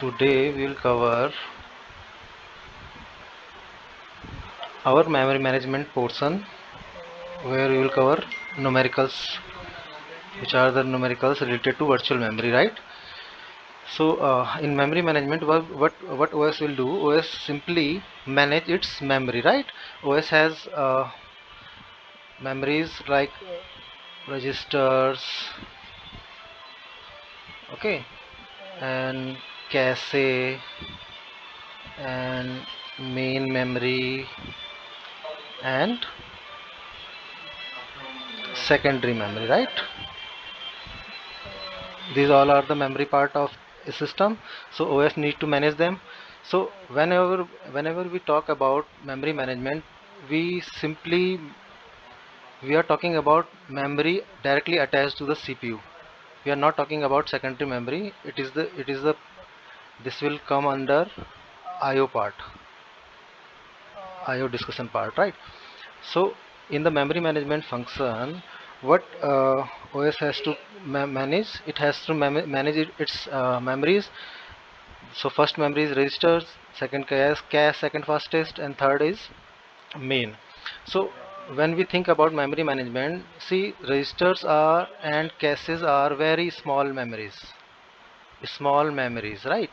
Today we will cover our memory management portion where we will cover numericals, which are the numericals related to virtual memory, right? So in memory management, what OS will do? OS simply manage its memory, right? OS has memories like registers, okay, and cache and main memory and secondary memory, right? These all are the memory part of a system, so OS need to manage them. So whenever we talk about memory management, we simply we are talking about memory directly attached to the CPU. We are not talking about secondary memory. It is the this will come under IO part, IO discussion part, right? So in the memory management function, what OS has to manage, it has to manage its memories. So first memory is registers, second cache, second fastest, and third is main. So when we think about memory management, see, registers are and caches are very small memories, right?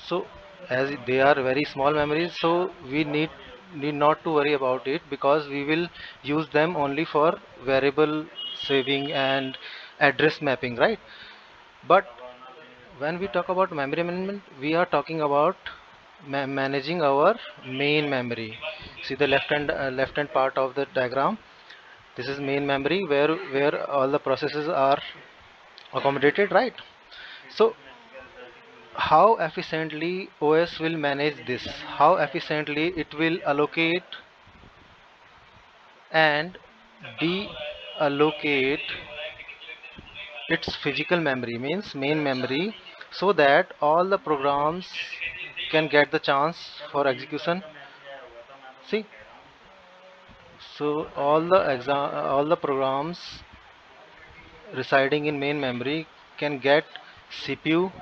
So as they are very small memories, so we need not to worry about it, because we will use them only for variable saving and address mapping, right? But when we talk about memory management, we are talking about managing our main memory. See the left hand part of the diagram. This is main memory, where all the processes are accommodated, right? So how efficiently OS will manage this, how efficiently it will allocate and deallocate its physical memory, means main memory, so that all the programs can get the chance for execution. See, so all the programs residing in main memory can get CPU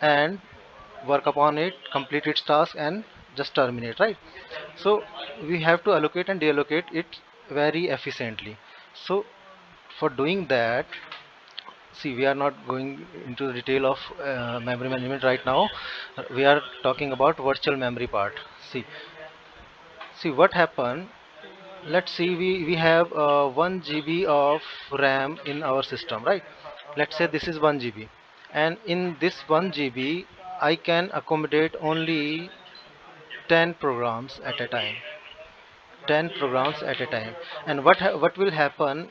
and work upon it, complete its task, and just terminate, right? So we have to allocate and deallocate it very efficiently. So for doing that, see, we are not going into the detail of memory management right now. We are talking about virtual memory part. See what happened. Let's see, we have 1 GB of RAM in our system, right? Let's say this is 1 GB, and in this 1 GB I can accommodate only 10 programs at a time. 10 programs at a time. And what will happen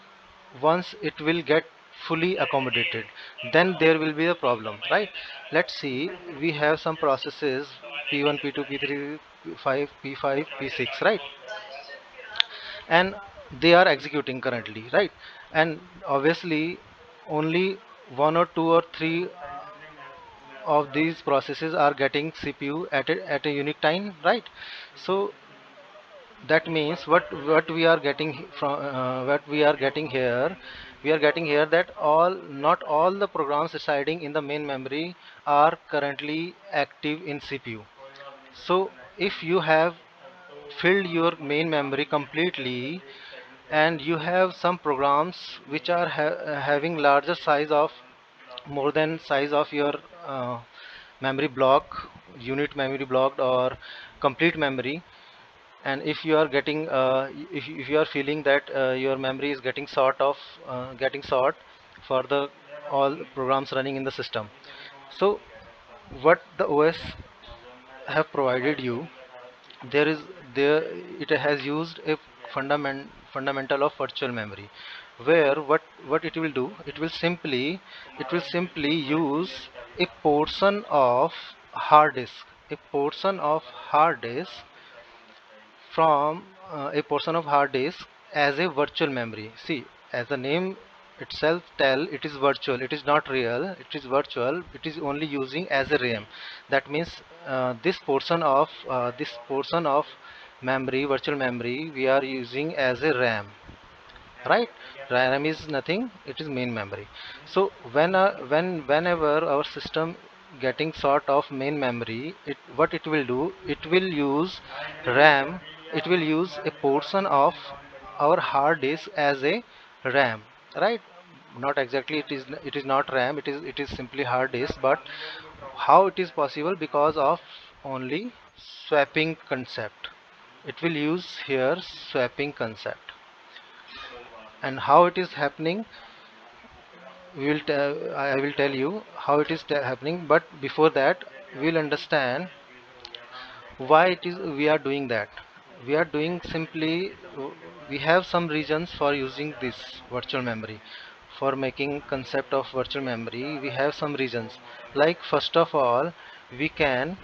once it will get fully accommodated? Then there will be a problem, right? Let's see, we have some processes P1, P2, P3, P5, P5, P6, right? And they are executing currently, right? And obviously only one or two or three of these processes are getting CPU at a unique time, right? So that means what we are getting from what we are getting here, we are getting here that all not all the programs residing in the main memory are currently active in CPU. So if you have filled your main memory completely, and you have some programs which are having larger size of more than size of your uh, memory block, unit memory blocked or complete memory, and if you are getting if you are feeling that your memory is getting short for the all programs running in the system, so what the OS have provided you, there is there it has used a fundamental of virtual memory, where what it will do, it will simply use a portion of hard disk from a portion of hard disk as a virtual memory. See, as the name itself tell, it is virtual, it is not real, it is virtual, it is only using as a RAM. That means this portion of memory, virtual memory, we are using as a RAM, right? RAM is nothing, it is main memory. So whenever our system getting sort of main memory, what it will do, it will use RAM, it will use a portion of our hard disk as a RAM, right? Not exactly, it is not RAM, it is simply hard disk. But how it is possible? Because of only swapping concept. It will use here swapping concept. And how it is happening, I will tell you how it is happening. But before that, we will understand why it is we are doing that. We are doing simply, we have some reasons for using this virtual memory. For making concept of virtual memory, we have some reasons. Like first of all, we can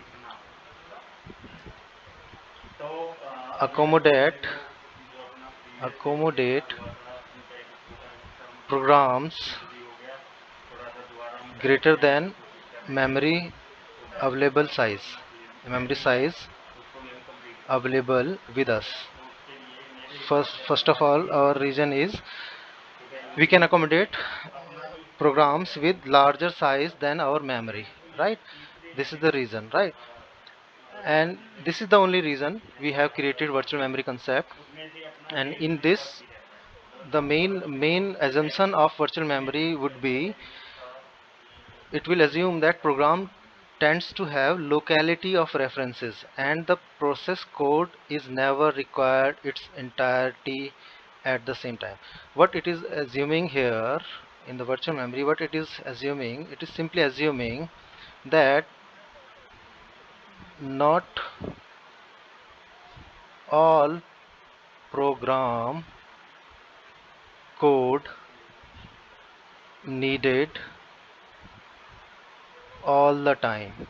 accommodate accommodate programs greater than memory available size, memory size available with us. First of all, our reason is we can accommodate programs with larger size than our memory, right? This is the reason, right? And this is the only reason we have created virtual memory concept. And in this, the main assumption of virtual memory would be, it will assume that program tends to have locality of references and the process code is never required its entirety at the same time. What it is assuming here in the virtual memory, what it is assuming, it is simply assuming that not all program code needed all the time.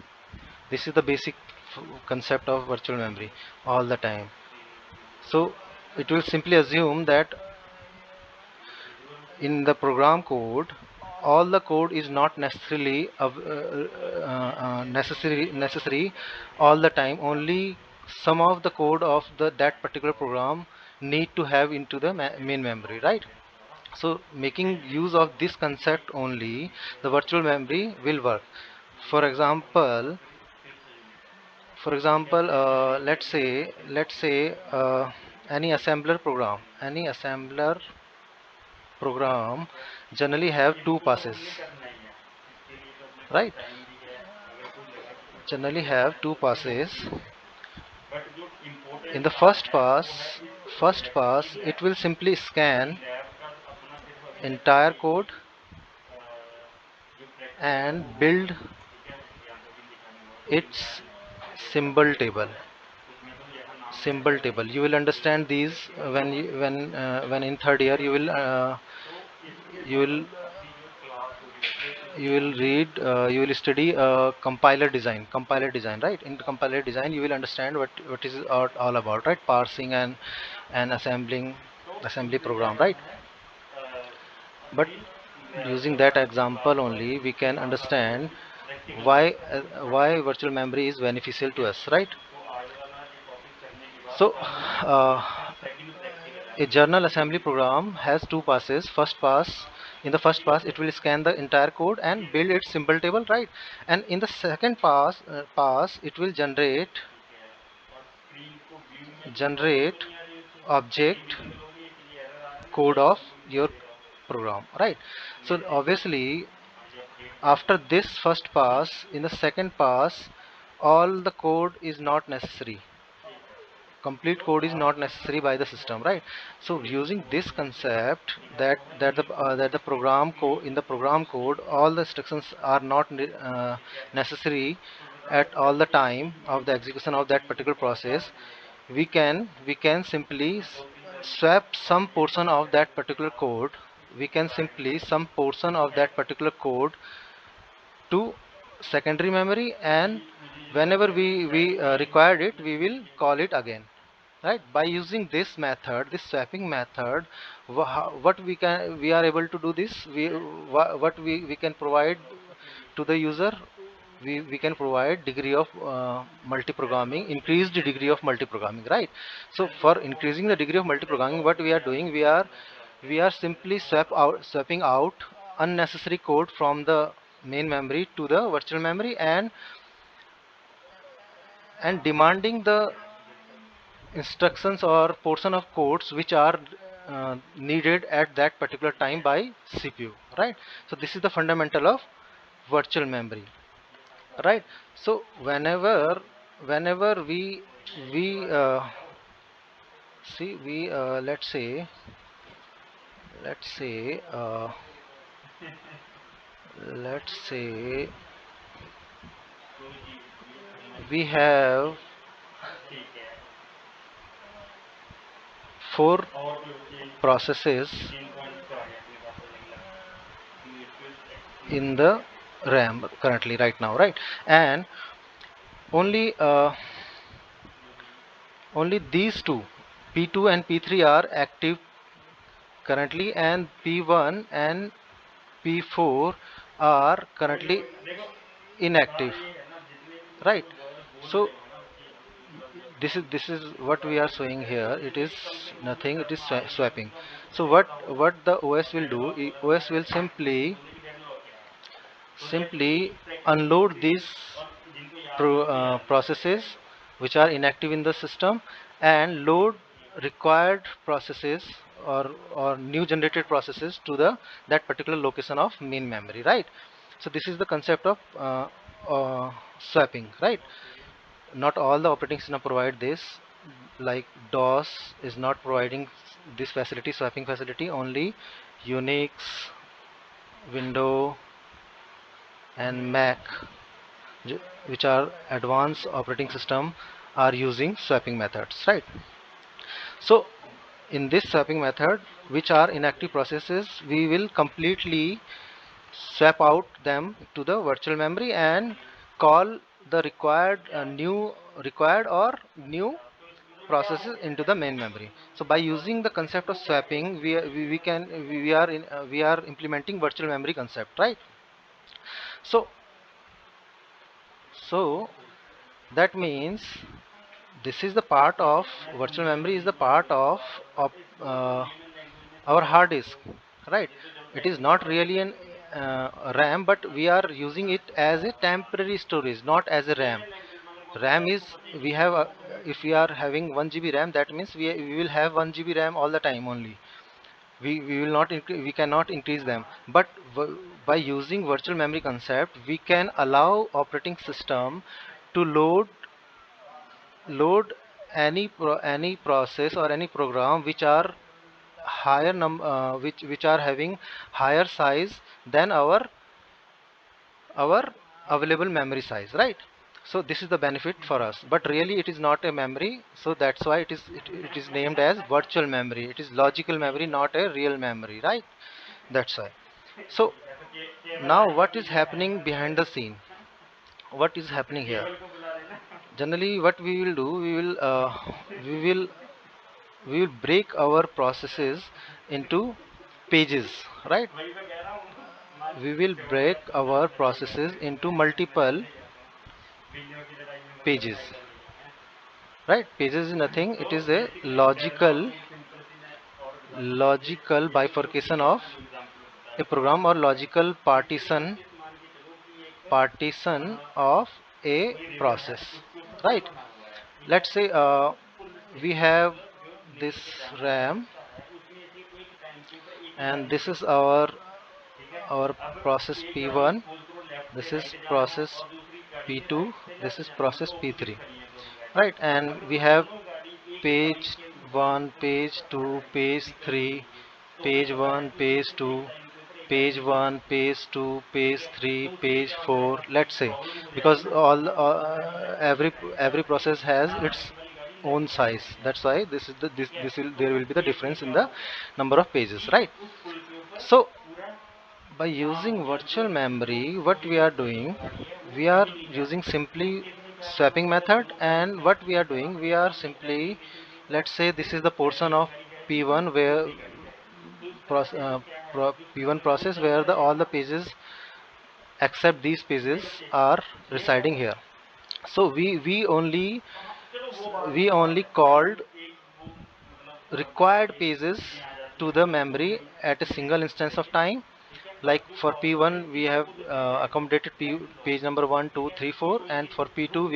This is the basic concept of virtual memory, all the time. So it will simply assume that in the program code, all the code is not necessarily necessary all the time. Only some of the code of that particular program need to have into the main memory, right? So making use of this concept only, the virtual memory will work. For example, let's say any assembler program generally have two passes, right? Generally have two passes. In the first pass it will simply scan entire code and build its symbol table. You will understand these when in third year you will read, you will study compiler design, right? In compiler design you will understand what is all about, right? Parsing and assembly program, right? But using that example only, we can understand why virtual memory is beneficial to us, right? So a journal assembly program has two passes. In the first pass it will scan the entire code and build its symbol table, right? And in the second pass it will generate object code of your program, right? So obviously after this first pass, in the second pass all the code is not necessary, complete code is not necessary by the system, right? So using this concept, that the program code, in the program code all the instructions are not necessary at all the time of the execution of that particular process, we can simply swap some portion of that particular code, we can simply some portion of that particular code to secondary memory, and whenever we required it, we will call it again, right? By using this method, this swapping method, what we are able to do this, what we can provide to the user, we can provide degree of multi-programming, increased degree of multi-programming, right? So for increasing the degree of multi-programming, what we are doing, we are simply swapping out unnecessary code from the main memory to the virtual memory, and demanding the instructions or portion of codes which are needed at that particular time by CPU, right? So this is the fundamental of virtual memory, right? So whenever we see we let's say we have four processes in the RAM currently right now, right? And only only these two, P2 and P3, are active currently, and P1 and P4 are currently inactive, right? So this is what we are showing here. It is nothing, it is swapping. So what the OS will do, OS will simply unload these processes which are inactive in the system, and load required processes or new generated processes to the that particular location of main memory, right? So this is the concept of swapping, right? Not all the operating system provide this. Like DOS is not providing this facility, swapping facility. Only Unix, Windows and Mac, which are advanced operating system, are using swapping methods, right? So in this swapping method, which are inactive processes, we will completely swap out them to the virtual memory and call the required or new processes into the main memory. So by using the concept of swapping, we are implementing virtual memory concept, right? So so that means this is the part of virtual memory is the part of uh, our hard disk, right? It is not really an RAM, but we are using it as a temporary storage, not as a RAM. RAM is, we have if we are having 1 GB RAM, that means we will have 1 GB RAM all the time only. We will not we cannot increase them. But by using virtual memory concept, we can allow operating system to load any process or any program which are which are having higher size than our available memory size, right? So this is the benefit for us, but really it is not a memory. So that's why it is named as virtual memory. It is logical memory, not a real memory, right? That's why. So now what is happening behind the scene? What is happening here? Generally what we will do, we will we will break our processes into pages, right? We will break our processes into multiple pages, right? Pages is nothing, it is a logical bifurcation of a program, or logical partition of a process, right? Let's say we have this RAM, and this is our process P1, this is process P2, this is process P3, right? And we have page 1, page 2, page 3, page 1, page 2, page 1, page 2, page 3, page 4, let's say, because every process has its own size. That's why this will there will be the difference in the number of pages, right? So by using virtual memory, what we are doing, we are using simply swapping method. And what we are doing, we are simply, let's say this is the portion of P1 where P1 process, where all the pages except these pages are residing here. So we only called required pages to the memory at a single instance of time, Like for P1 we have accommodated page number 1 2 3 4, and for P2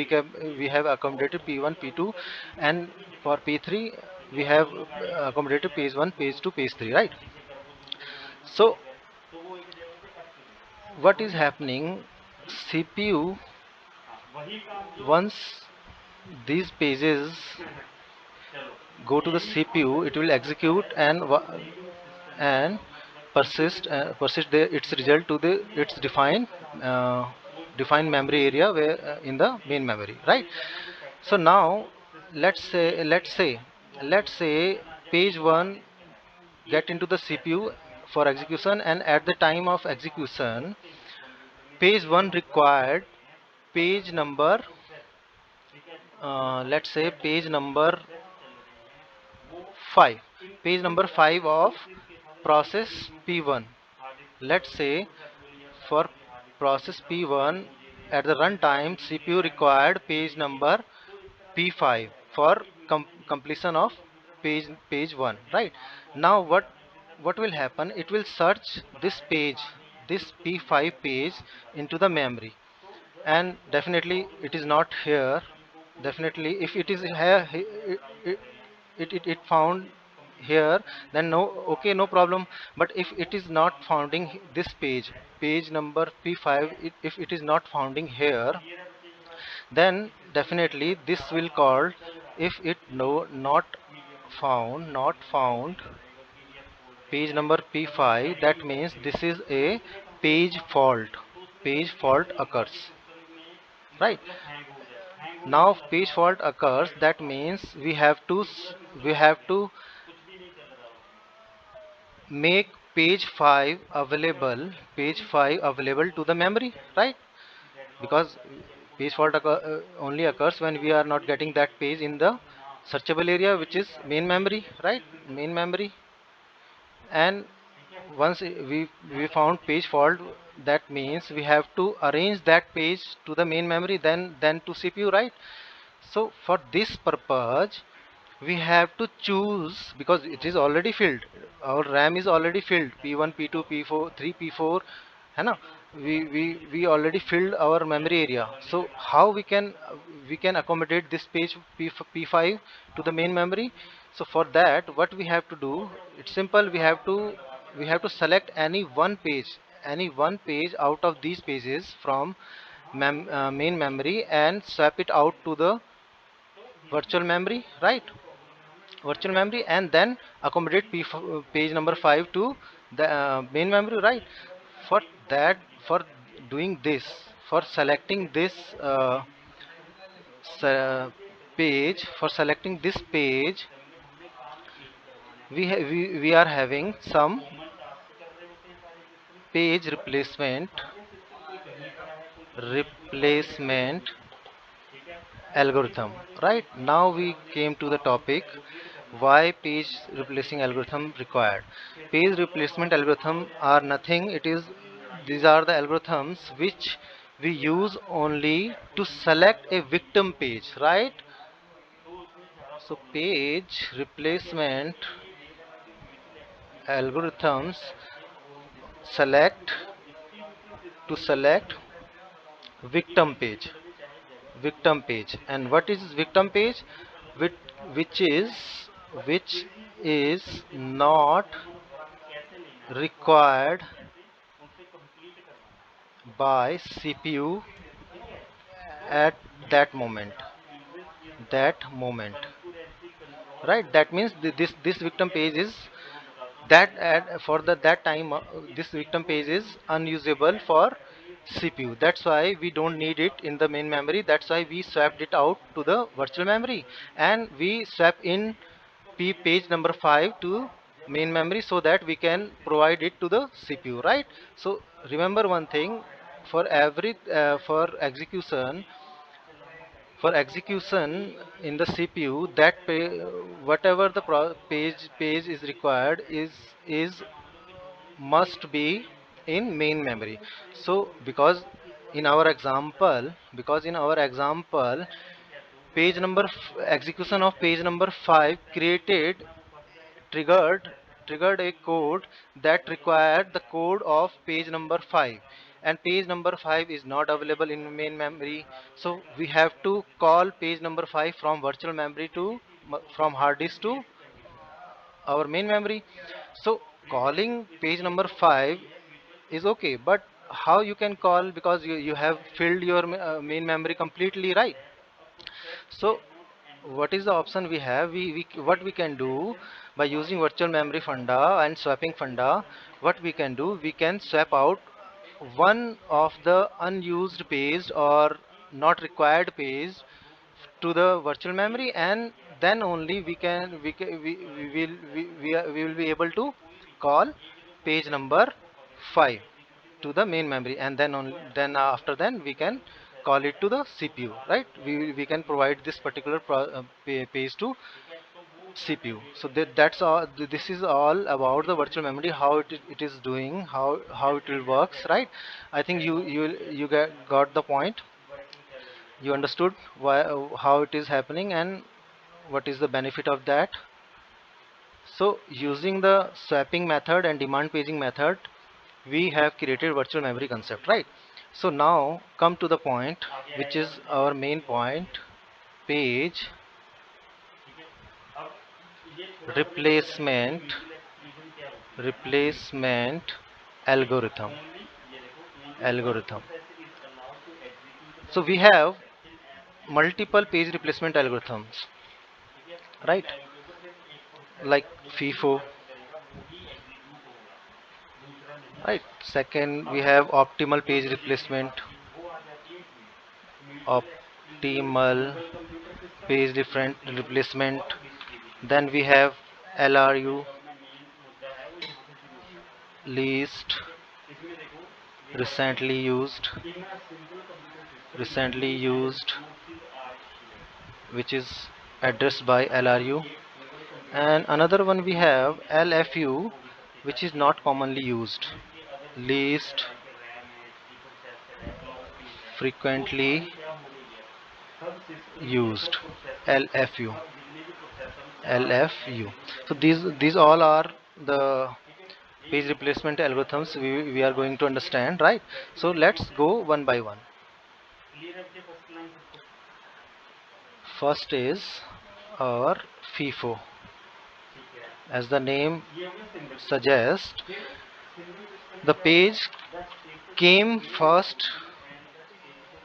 we have accommodated P1 P2, and for P3 we have accommodated page 1 page 2 page 3, right? So what is happening, CPU, once these pages go to the CPU, it will execute and persist its result to the its uh, defined memory area where in the main memory, right? So now let's say page 1 get into the CPU for execution, and at the time of execution page 1 required page number, let's say page number 5, page number 5 of process P1. Let's say for process P1 at the runtime CPU required page number P5 for completion of page 1, right? Now what will happen, it will search this page, this P5 page into the memory, and definitely it is not here. Definitely if it is here, it found here, then no, okay, no problem. But if it is not founding this page number P5, if it is not founding here, then definitely this will call, if it no not found page number P5, that means this is a page fault. Page fault occurs, right? Now page fault occurs, that means we have to make page 5 available to the memory, right? Because page fault only occurs when we are not getting that page in the searchable area, which is main memory, right? Main memory. And once we found page fault, that means we have to arrange that page to the main memory, then to CPU, right? So for this purpose we have to choose, because it is already filled, our RAM is already filled, P1 P2 P4 3 P4, है ना? We already filled our memory area. So how we can accommodate this page P5 to the main memory? So for that, what we have to do, it's simple. We have to select any one page out of these pages from main memory and swap it out to the virtual memory, right? Virtual memory, and then accommodate page number 5 to the main memory, right? For that, for doing this, for selecting this page, for selecting this page, we are having some page replacement algorithm. Right now we came to the topic, why page replacing algorithm required. Page replacement algorithm are nothing, it is, these are the algorithms which we use only to select a victim page, right? So page replacement algorithms select to select victim page, and what is victim page? Which, which is which is not required by CPU at that moment, right? That means this victim page is that at for the that time this victim page is unusable for CPU. That's why we don't need it in the main memory. That's why we swapped it out to the virtual memory, and we swap in page number 5 to main memory so that we can provide it to the CPU, right? So remember one thing, for every for execution in the CPU, that whatever the page is required is must be in main memory. So because in our example execution of page number 5 triggered triggered a code that required the code of page number 5, and page number 5 is not available in main memory. So we have to call page number 5 from virtual memory to from hard disk to our main memory. So calling page number 5 is okay, but how you can call, because you have filled your main memory completely, right? So what is the option we have? What we can do by using virtual memory funda and swapping funda, what we can do, we can swap out one of the unused page or not required page to the virtual memory, and then only we will we will be able to call page number 5 to the main memory, and then then after then we can call it to the CPU, right? We can provide this particular page to CPU. So that's all. This is all about the virtual memory, how it is doing, how it will works, right? I think got the point. You understood why, how it is happening, and what is the benefit of that. So using the swapping method and demand paging method, we have created virtual memory concept, right? So now come to the point, which is our main point: page replacement replacement algorithm. So we have multiple page replacement algorithms, right? Like FIFO, right? Second, we have optimal page different replacement. Then we have LRU, least recently used, recently used, which is addressed by LRU. And another one we have LFU, which is not commonly used, least frequently used, LFU. LFU. So these all are the page replacement algorithms we are going to understand, right? So let's go one by one. First is our FIFO. As the name suggests, the page came first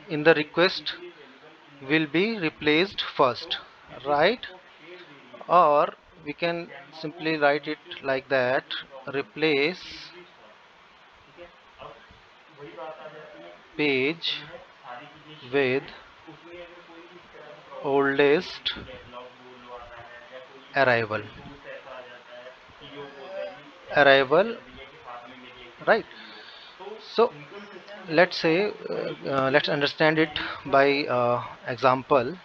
in the request will be replaced first, right? Or we can simply write it like that: replace page with oldest arrival, arrival, right? So let's say let's understand it by example.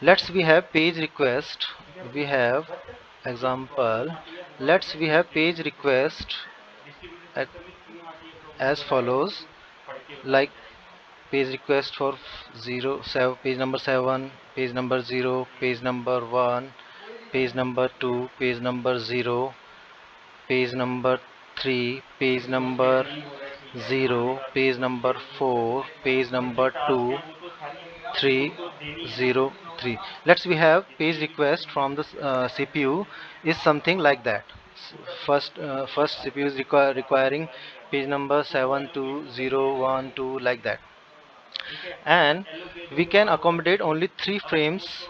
Let's we have page request, we have example. Let's we have page request at, as follows, like page request for 7, page number 7, page number 0, page number 1, page number 2, page number 0, page number 3, page number 0, page number 4, page number 2, 3, 0, 3. Let's we have page request from the CPU is something like that. First CPU is requiring page number 7 to 0, 1, 2, like that, and we can accommodate only 3 frames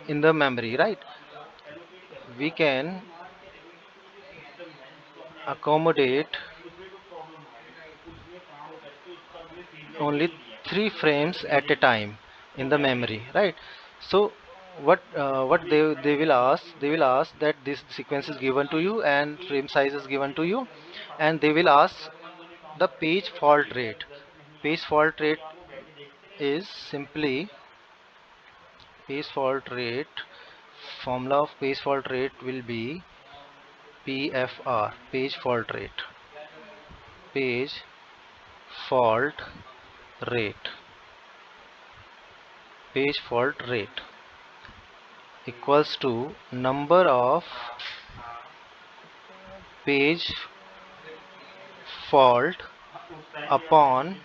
in the memory, right? We can accommodate only 3 frames at a time in the memory, right? So what they will ask, they will ask that this sequence is given to you and frame size is given to you, and they will ask the page fault rate. Page fault rate is simply page fault rate, formula of page fault rate will be PFR, page fault rate, page fault rate, page fault rate. equals to number of page fault upon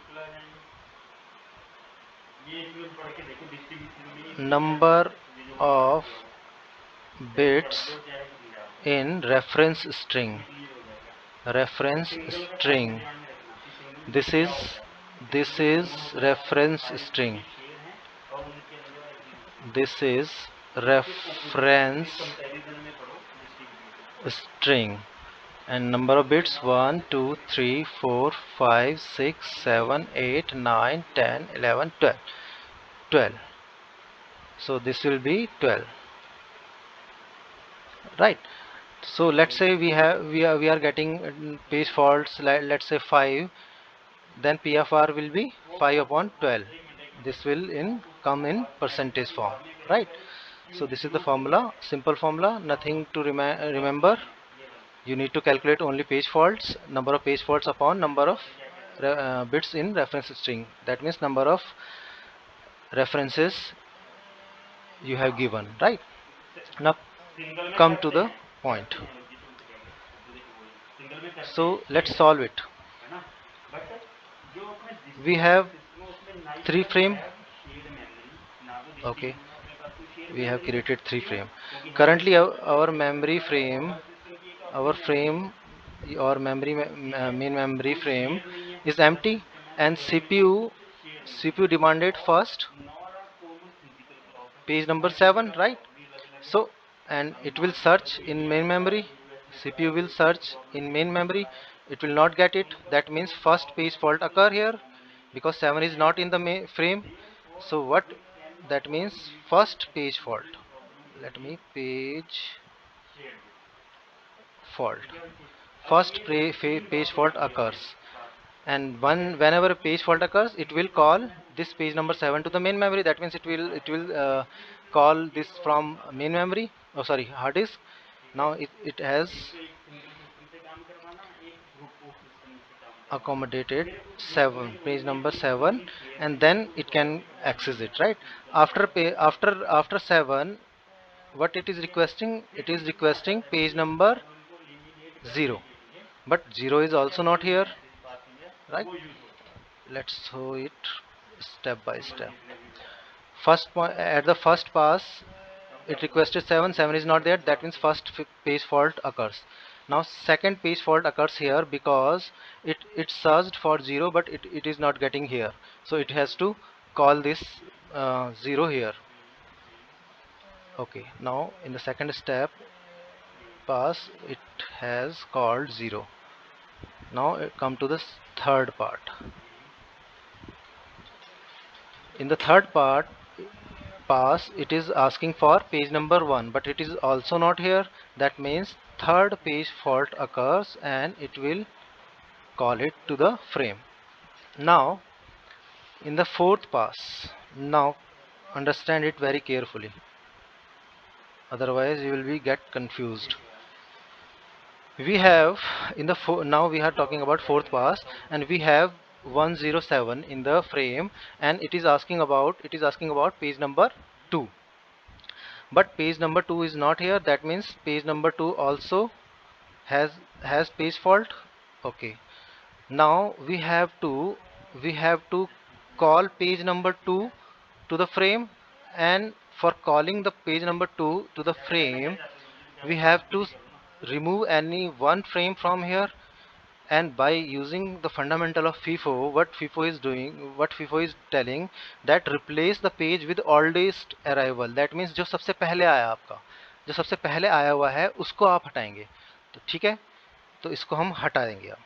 number of bits in reference string. This is reference string. This is reference string, and number of bits 1 2 3 4 5 6 7 8 9 10 11 12. So this will be 12, right? So let's say we are getting page faults, let's say 5, then P of R will be 5 upon 12. This will come in percentage form, right? So this is the formula, simple formula, nothing to remember. You need to calculate only page faults, number of page faults upon number of bits in reference string. That means number of references you have given, right? Now come to the point. So let's solve it. We have 3 frame. Okay, we have created 3 frame. Currently our memory frame, our frame or main memory frame is empty, and CPU demanded first page number 7, right? So, and it will search in main memory. CPU will search in main memory. It will not get it. That means first page fault occur here, because 7 is not in the main frame. So what that means, first page fault. Let me page fault. First page fault occurs, and whenever a page fault occurs, it will call this page number 7 to the main memory. That means it will call this from main memory, oh sorry, hard disk. Now it has accommodated 7, page number 7, and then it can access it, right? After 7, what it is requesting, it is requesting page number 0, but 0 is also not here, right? Let's show it step by step. First point, at the first pass it requested 7, 7 is not there. That means first page fault occurs. Now second page fault occurs here, because it searched for 0, but it is not getting here, so it has to call this 0 here. Okay, now in the second step pass it has called 0. Now come to the third part. In the third part pass, it is asking for page number 1, but it is also not here. That means third page fault occurs, and it will call it to the frame. Now in the fourth pass, now understand it very carefully, otherwise you will be get confused. We have in the now we are talking about fourth pass, and we have 107 in the frame, and it is asking about page number 2, but page number 2 is not here. That means page number 2 also has page fault. Okay, now we have to call page number 2 to the frame, and for calling the page number 2 to the frame, we have to remove any one frame from here. And by using the fundamental of FIFO, what FIFO is telling, that replace the page with oldest arrival. That means जो सबसे पहले आया आपका, जो सबसे पहले आया हुआ है उसको आप हटाएंगे, तो ठीक है, तो इसको हम हटा देंगे। अब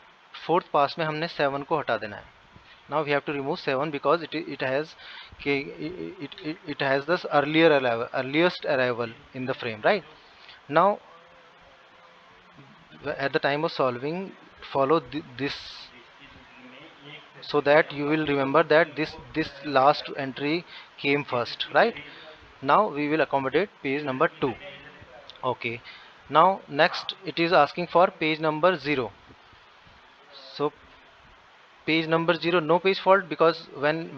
फोर्थ पास में हमने 7 को हटा देना है। Now we have to remove 7, because it has this earliest arrival in the frame, right? Now at the time of solving, follow this, so that you will remember that this last entry came first, right? Now we will accommodate page number 2. Okay, now next it is asking for page number 0. So page number 0, no page fault, because when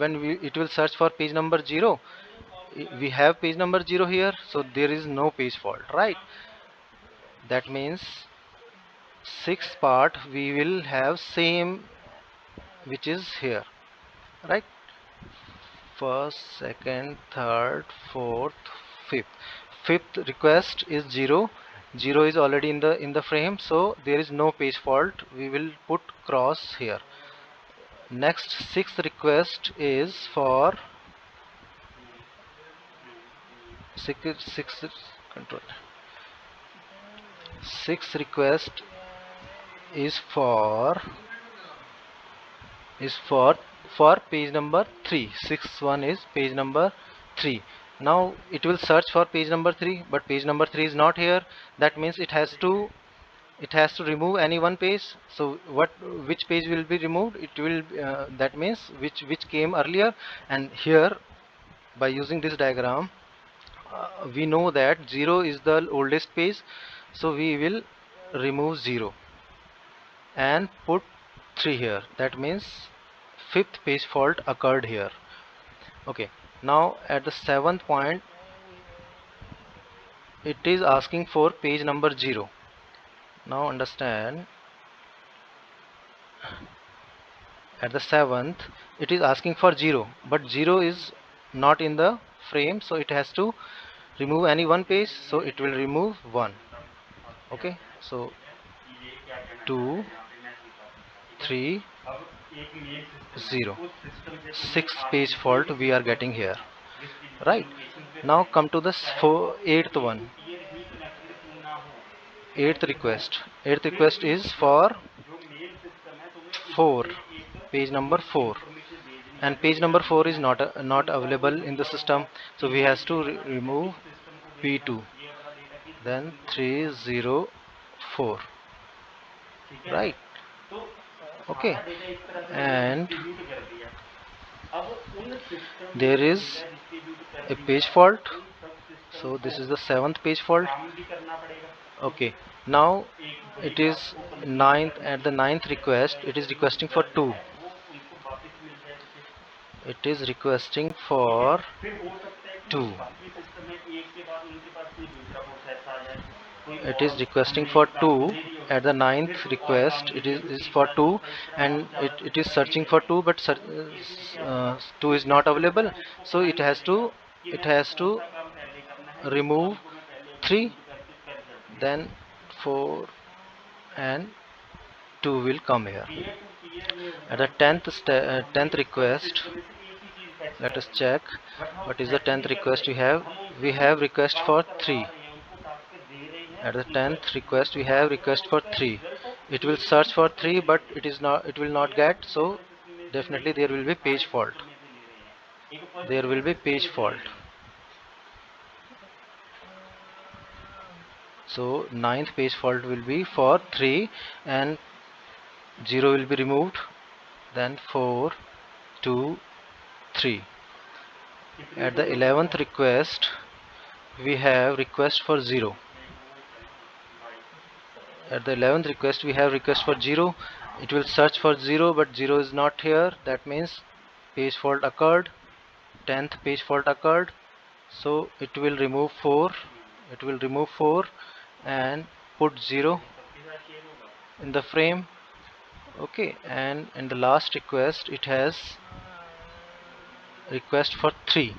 it will search for page number 0, we have page number 0 here, so there is no page fault, right? That means sixth part we will have same which is here, right? First, second, third, fourth, fifth. Fifth request is 0. 0 is already in the frame, so there is no page fault. We will put cross here. Next, sixth request is for sixth control. Sixth request is for page number 3. Sixth one is page number 3. Now it will search for page number 3, but page number 3 is not here. That means it has to remove any one page. So which page will be removed? It will that means which came earlier. And here, by using this diagram, we know that 0 is the oldest page, so we will remove 0 and put 3 here. That means fifth page fault occurred here. Okay, now at the seventh point it is asking for page number 0. Now understand, at the seventh it is asking for 0, but 0 is not in the frame, so it has to remove any one page, so it will remove 1. Okay, so 2, 3, 0. Sixth page fault we are getting here, right? Now come to the eighth one. Eighth request is for 4, page number 4, and page number 4 is not available in the system, so we has to remove p2, then 304, right? Okay, and there is a page fault, so this is the seventh page fault. Okay, now it is ninth. At the ninth request it is requesting for 2. It is requesting for 2. It is requesting for 2. At the ninth request it is for 2, and it is searching for 2, but 2 is not available, so it has to remove 3, then 4 and 2 will come here. At the 10th request, let us check what is the 10th request we have request for 3. At the 10th request we have request for 3. It will search for 3, but it will not get, so definitely there will be page fault. There will be page fault. So ninth page fault will be for 3, and 0 will be removed, then 4, 2, 3. At the 11th request we have request for 0. At the 11th request we have request for 0. It will search for 0, but 0 is not here. That means page fault occurred. 10th page fault occurred, so it will remove 4. It will remove 4 and put 0 in the frame. Okay, and in the last request it has request for 3.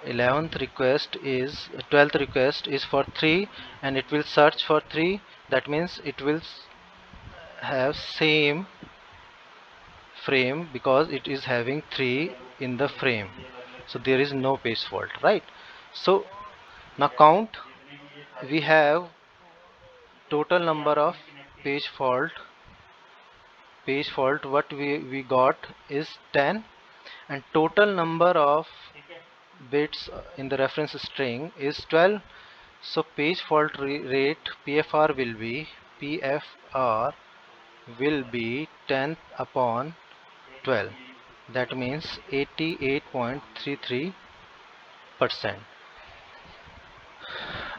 11th request is 12th request is for 3, and it will search for 3. That means it will have same frame because it is having 3 in the frame, so there is no page fault, right? So now count, we have total number of page fault what we got is 10, and total number of bits in the reference string is 12. So page fault rate PFR will be 10 upon 12. That means 88.33%.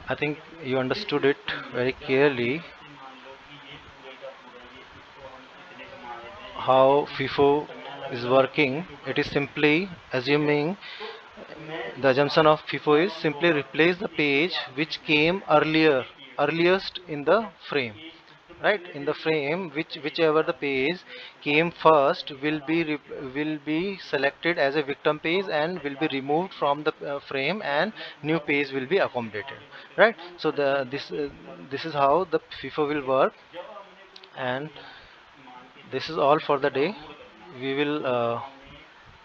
I think you understood it very clearly how FIFO is working. It is simply assuming The assumption of FIFO is simply replace the page which came earliest in the frame, right? In the frame, whichever the page came first will be selected as a victim page and will be removed from the frame, and new page will be accommodated, right? So this is how the FIFO will work, and this is all for the day. We will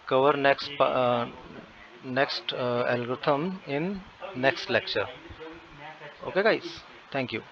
cover next algorithm in next lecture. Okay guys, thank you.